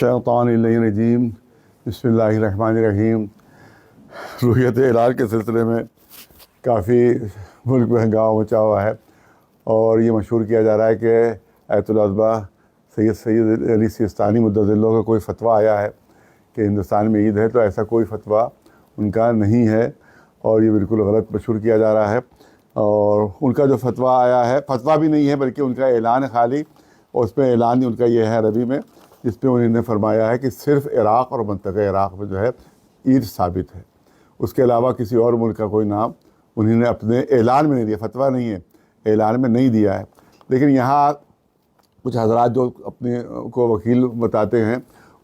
الشیطان الرجیم بسم اللہ الرحمن الرحیم۔ روحیت ہلال کے سلسلے میں کافی ملک میں ہنگامہ مچا ہوا ہے، اور یہ مشہور کیا جا رہا ہے کہ آیت العظمہ سید علی سیستانی مدظ اللہ کا کوئی فتویٰ آیا ہے کہ ہندوستان میں عید ہے، تو ایسا کوئی فتویٰ ان کا نہیں ہے، اور یہ بالکل غلط مشہور کیا جا رہا ہے۔ اور ان کا جو فتویٰ آیا ہے، فتویٰ بھی نہیں ہے بلکہ ان کا اعلان ہے خالی، اور اس میں اعلان ان کا یہ ہے عربی میں، جس پہ انہوں نے فرمایا ہے کہ صرف عراق اور منطقہ عراق میں جو ہے عید ثابت ہے، اس کے علاوہ کسی اور ملک کا کوئی نام انہوں نے اپنے اعلان میں نہیں دیا، فتویٰ نہیں ہے، اعلان میں نہیں دیا ہے۔ لیکن یہاں کچھ حضرات جو اپنے کو وکیل بتاتے ہیں،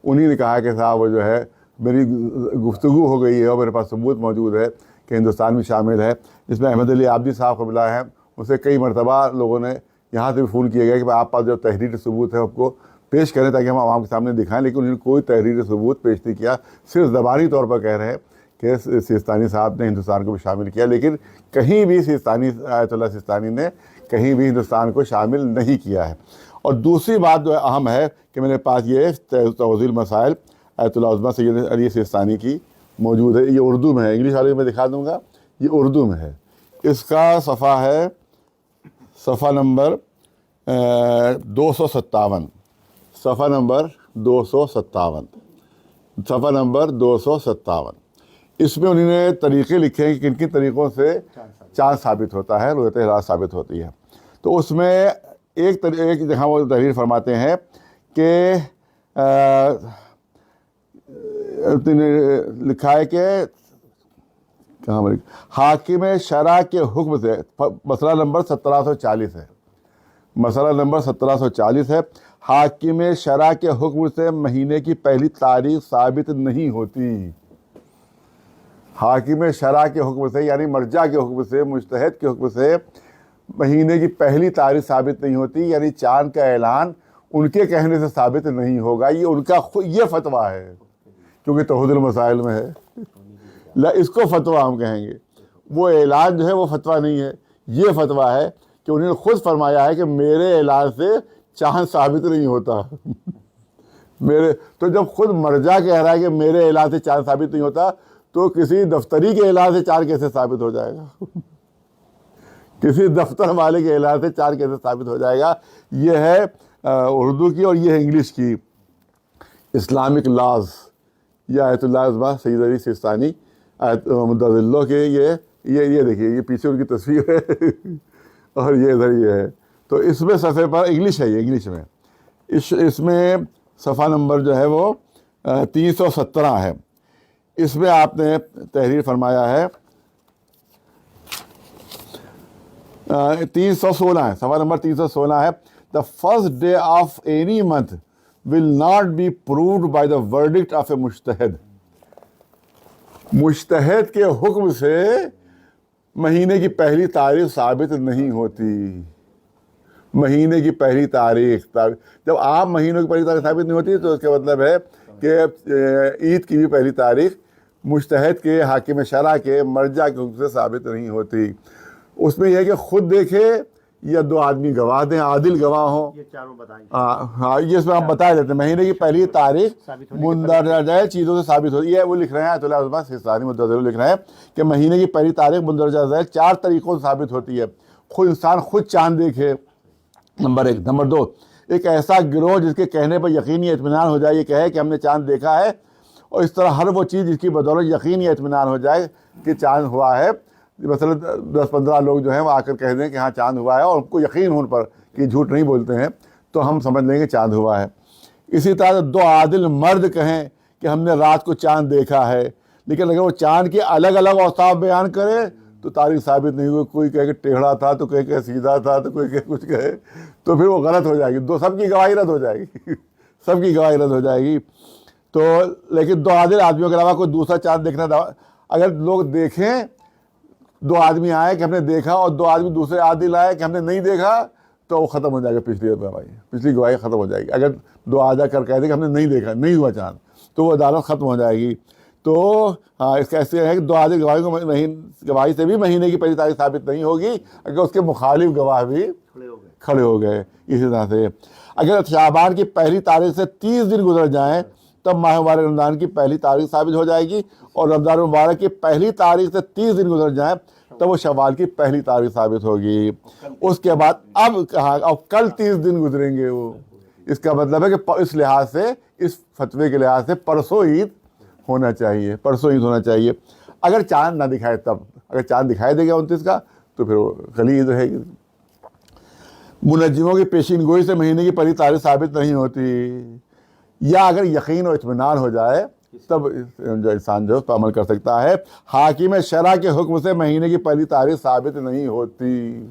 انہی نے کہا کہ صاحب وہ جو ہے میری گفتگو ہو گئی ہے اور میرے پاس ثبوت موجود ہے کہ ہندوستان میں شامل ہے، جس میں احمد علی عابدی صاحب قبلہ ہیں، ان سے کئی مرتبہ لوگوں نے یہاں سے بھی فون کیا گیا کہ آپ پاس جو تحریر ثبوت ہے آپ کو پیش کریں تاکہ ہم عوام کے سامنے دکھائیں، لیکن انہوں نے کوئی تحریر ثبوت پیش نہیں کیا، صرف زبانی طور پر کہہ رہے ہیں کہ سیستانی صاحب نے ہندوستان کو بھی شامل کیا، لیکن کہیں بھی سیستانی آیت اللہ سیستانی نے کہیں بھی ہندوستان کو شامل نہیں کیا ہے۔ اور دوسری بات جو اہم ہے کہ میرے پاس یہ توضیح مسائل آیت العظمہ سید علی سیستانی کی موجود ہے، یہ اردو میں ہے، انگلش والے میں دکھا دوں گا، یہ اردو میں ہے، اس کا صفحہ ہے صفحہ نمبر 257، صفحہ نمبر 257، صفحہ نمبر 257۔ اس میں انہوں نے طریقے لکھے ہیں کہ کن کن طریقوں سے چاند ثابت ہوتا ہے، رویت ہلال ثابت ہوتی ہے۔ تو اس میں ایک جگہ وہ تحریر فرماتے ہیں کہ لکھا ہے کہ کہاں حاکم شرع کے حکم سے، مسئلہ نمبر 1740 ہے، مسئلہ نمبر 1740 ہے، حاکم شرع کے حکم سے مہینے کی پہلی تاریخ ثابت نہیں ہوتی۔ حاکم شرع کے حکم سے یعنی مرجع کے حکم سے، مجتہد کے حکم سے مہینے کی پہلی تاریخ ثابت نہیں ہوتی، یعنی چاند کا اعلان ان کے کہنے سے ثابت نہیں ہوگا، یہ ان کا یہ فتویٰ ہے، کیونکہ توحید المسائل میں ہے، اس کو فتویٰ ہم کہیں گے۔ وہ اعلان جو ہے وہ فتویٰ نہیں ہے، یہ فتویٰ ہے کہ انہوں نے خود فرمایا ہے کہ میرے اعلان سے چاند ثابت نہیں ہوتا۔ تو جب خود مرجع کہہ رہا ہے کہ میرے اعلان سے چاند ثابت نہیں ہوتا، تو کسی دفتری کے اعلان سے چاند کیسے ثابت ہو جائے گا؟ کسی دفتر والے کے اعلان سے چاند کیسے ثابت ہو جائے گا؟ یہ ہے اردو کی، اور یہ ہے انگلش کی اسلامک لاز۔ یہ آیت اللہ عظمہ سید علی سیستانی مدظ اللہ کے یہ دیکھیے، یہ پیچھے ان کی تصویر ہے اور یہ ادھر یہ ہے۔ تو اس میں صفحے پر انگلش ہے، یہ انگلش میں، اس میں صفحہ نمبر جو ہے وہ 317 ہے۔ اس میں آپ نے تحریر فرمایا ہے 316 ہے، صفحہ نمبر 316 ہے، The first day of any month will not be proved by the verdict of a مجتہد۔ مجتہد کے حکم سے مہینے کی پہلی تاریخ ثابت نہیں ہوتی۔ مہینے کی پہلی تاریخ، جب عام مہینوں کی پہلی تاریخ ثابت نہیں ہوتی تو اس کا مطلب ہے کہ عید کی بھی پہلی تاریخ مجتہد کے، حاکم شرع کے، مرجع کے حکم سے ثابت نہیں ہوتی۔ اس میں یہ ہے کہ خود دیکھے یا دو آدمی گواہ دیں، عادل گواہ ہوں، یہ چاروں بتائیں۔ ہاں، یہ اس میں ہم بتا دیتے ہیں، مہینے کی پہلی تاریخ مندرجہ ذیل چیزوں سے ثابت ہوتی ہے۔ وہ لکھ رہے ہیں آیت اللہ عظمہ سیستانی مدظ اللہ لکھ رہے ہیں کہ مہینے کی پہلی تاریخ مندرجہ ذیل 4 طریقوں سے ثابت ہوتی ہے۔ خود انسان خود چاند دیکھے، نمبر 1۔ نمبر 2، ایک ایسا گروہ جس کے کہنے پر یقینی اطمینان ہو جائے، یہ کہے کہ ہم نے چاند دیکھا ہے، اور اس طرح ہر وہ چیز جس کی بدولت یقینی اطمینان ہو جائے کہ چاند ہوا ہے، مثلا 10-15 لوگ جو ہیں وہ آ کر کہہ دیں کہ ہاں چاند ہوا ہے، اور ان کو یقین ہو ان پر کہ جھوٹ نہیں بولتے ہیں، تو ہم سمجھ لیں گے چاند ہوا ہے۔ اسی طرح 2 عادل مرد کہیں کہ ہم نے رات کو چاند دیکھا ہے، لیکن اگر وہ چاند کے الگ الگ اوصاف بیان کرے تو تاریخ ثابت نہیں ہوئی، کوئی کہے کہ ٹیڑھا تھا، تو کوئی کہے سیدھا تھا، تو کوئی کہے کچھ کہے، تو پھر وہ غلط ہو جائے گی، سب کی گواہی رد ہو جائے گی، سب کی گواہی رد ہو جائے گی۔ تو لیکن 2 عادل آدمیوں کے علاوہ کوئی دوسرا چاند دیکھنا، اگر لوگ دیکھیں، 2 آدمی آئے کہ ہم نے دیکھا، اور 2 آدمی دوسرے عادل آئے کہ ہم نے نہیں دیکھا، تو وہ ختم ہو جائے گا، پچھلی گواہی ختم ہو جائے گی۔ اگر 2 آ کر کہہ دیں کہ ہم نے نہیں دیکھا، نہیں ہوا چاند، تو وہ عدالت ختم ہو جائے گی۔ تو ہاں، اس کا ایسے ہے کہ 2 عادل گواہی سے بھی مہینے کی پہلی تاریخ ثابت نہیں ہوگی اگر اس کے مخالف گواہ بھی کھڑے ہو گئے. اسی طرح سے اگر شعبان کی پہلی تاریخ سے 30 دن گزر جائیں تب ماہ مبارک رمضان کی پہلی تاریخ ثابت ہو جائے گی, اور رمضان مبارک کی پہلی تاریخ سے 30 دن گزر جائیں تب وہ شوال کی پہلی تاریخ ثابت ہوگی. اس کے بعد اب کہا اب کل 30 دن گزریں گے. وہ اس کا مطلب ہے کہ اس لحاظ سے, اس فتوے کے لحاظ سے پرسوں عید ہونا چاہیے, پرسوں عید ہونا چاہیے. اگر چاند نہ دکھائے تب, اگر چاند دکھائی دے گا 29 کا تو پھر وہ کل عید رہے گی. منجموں کی پیشین گوئی سے مہینے کی پہلی تاریخ ثابت نہیں ہوتی, یا اگر یقین و اطمینان ہو جائے تب جو انسان جو اس پر عمل کر سکتا ہے. حاکم شرع کے حکم سے مہینے کی پہلی تاریخ ثابت نہیں ہوتی,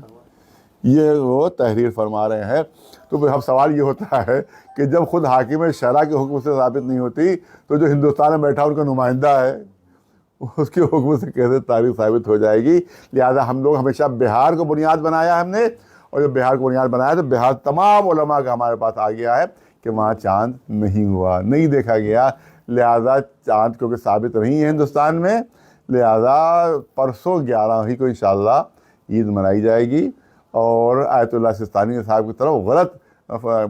یہ وہ تحریر فرما رہے ہیں. تو پھر اب سوال یہ ہوتا ہے کہ جب خود حاکم شرع کے حکم سے ثابت نہیں ہوتی تو جو ہندوستان میں بیٹھا ان کا نمائندہ ہے اس کے حکم سے کیسے تاریخ ثابت ہو جائے گی. لہٰذا ہم لوگ ہمیشہ بہار کو بنیاد بنایا ہم نے, اور جب بہار کو بنیاد بنایا تو بہار تمام علماء کا ہمارے پاس آ گیا ہے کہ وہاں چاند نہیں ہوا, نہیں دیکھا گیا. لہٰذا چاند کیونکہ ثابت نہیں ہے ہندوستان میں, لہٰذا پرسوں 11 ہی کو انشاءاللہ عید منائی جائے گی. اور آیت اللہ سستانی صاحب کی طرف غلط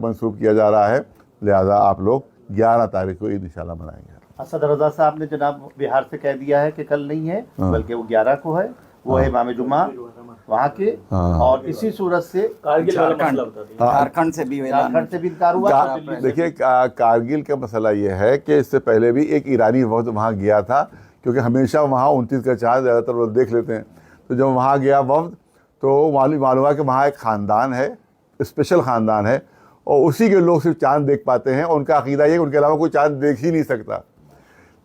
منسوب کیا جا رہا ہے, لہٰذا آپ لوگ 11 تاریخ کو عید انشاءاللہ منائیں گے. اسد رضا صاحب نے جناب بہار سے کہہ دیا ہے کہ کل نہیں ہے بلکہ وہ 11 کو ہے, وہ ہے امام جمعہ وہاں کے. اور اسی صورت سے جھارکھنڈ سے بھی انکار ہوا. دیکھیے کارگل کا مسئلہ یہ ہے کہ اس سے پہلے بھی ایک ایرانی وفد وہاں گیا تھا, کیونکہ ہمیشہ وہاں 29 کا چاند زیادہ تر لوگ دیکھ لیتے ہیں. تو جب وہاں گیا وفد تو معلوم ہوا کہ وہاں ایک خاندان ہے, اسپیشل خاندان ہے, اور اسی کے لوگ صرف چاند دیکھ پاتے ہیں. ان کا عقیدہ یہ کہ ان کے علاوہ کوئی چاند دیکھ ہی نہیں سکتا.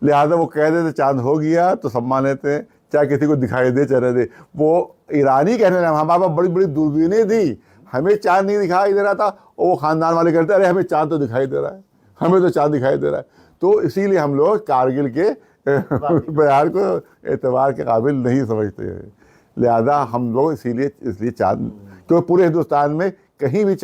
لہٰذا وہ کہہ دیتے چاند ہو گیا تو سب مان لیتے ہیں, چاہے کسی کو دکھائی دے چلے دے. وہ ایرانی کہنے لگے ہمارے پاس بڑی بڑی دوربینیں دی, ہمیں چاند نہیں دکھائی دے رہا تھا. اور وہ خاندان والے کہتے ارے ہمیں چاند تو دکھائی دے رہا ہے, ہمیں تو چاند دکھائی دے رہا ہے. تو اسی لیے ہم لوگ کارگل کے بہار کو اعتبار کے قابل نہیں سمجھتے ہیں. لہذا ہم لوگ اس لیے چاند, کیونکہ پورے ہندوستان میں کہیں بھی